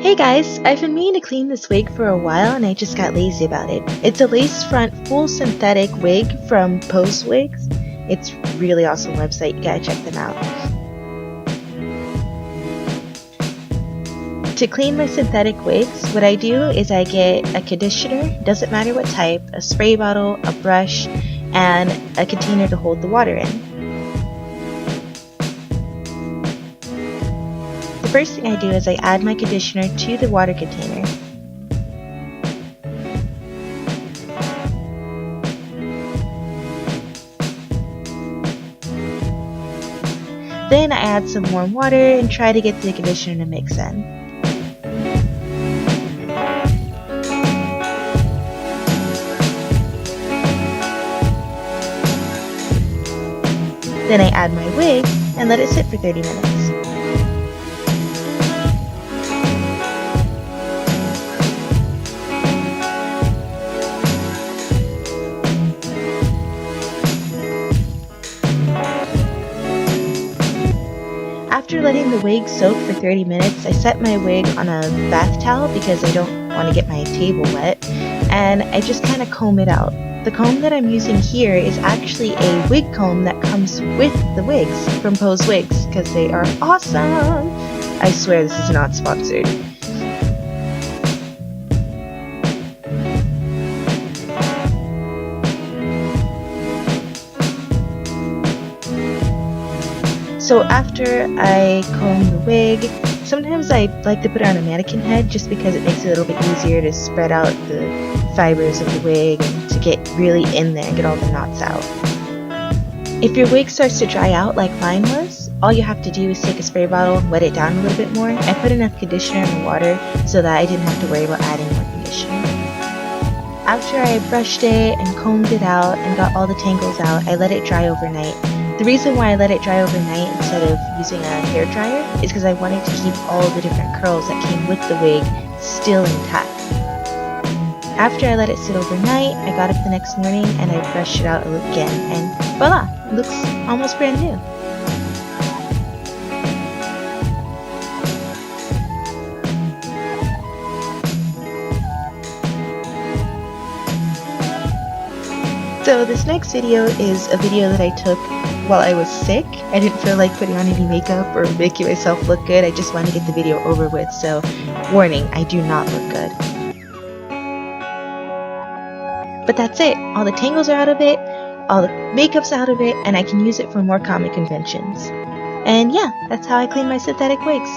Hey guys, I've been meaning to clean this wig for a while and I just got lazy about it. It's a lace front full synthetic wig from Pose Wigs. It's a really awesome website, you gotta check them out. To clean my synthetic wigs, what I do is I get a conditioner, doesn't matter what type, a spray bottle, a brush, and a container to hold the water in. The first thing I do is I add my conditioner to the water container. Then I add some warm water and try to get the conditioner to mix in. Then I add my wig and let it sit for 30 minutes. After letting the wig soak for 30 minutes, I set my wig on a bath towel because I don't want to get my table wet, and I just kind of comb it out. The comb that I'm using here is actually a wig comb that comes with the wigs from Pose Wigs because they are awesome! I swear this is not sponsored. So after I comb the wig, sometimes I like to put it on a mannequin head just because it makes it a little bit easier to spread out the fibers of the wig and to get really in there and get all the knots out. If your wig starts to dry out like mine was, all you have to do is take a spray bottle and wet it down a little bit more and put enough conditioner in the water so that I didn't have to worry about adding more conditioner. After I brushed it and combed it out and got all the tangles out, I let it dry overnight. The reason why I let it dry overnight instead of using a hair dryer is because I wanted to keep all the different curls that came with the wig still intact. After I let it sit overnight, I got up the next morning and I brushed it out again, and voila, it looks almost brand new. So this next video is a video that I took while I was sick. I didn't feel like putting on any makeup or making myself look good. I just wanted to get the video over with, so warning, I do not look good. But that's it. All the tangles are out of it, all the makeup's out of it, and I can use it for more comic conventions. And yeah, that's how I clean my synthetic wigs.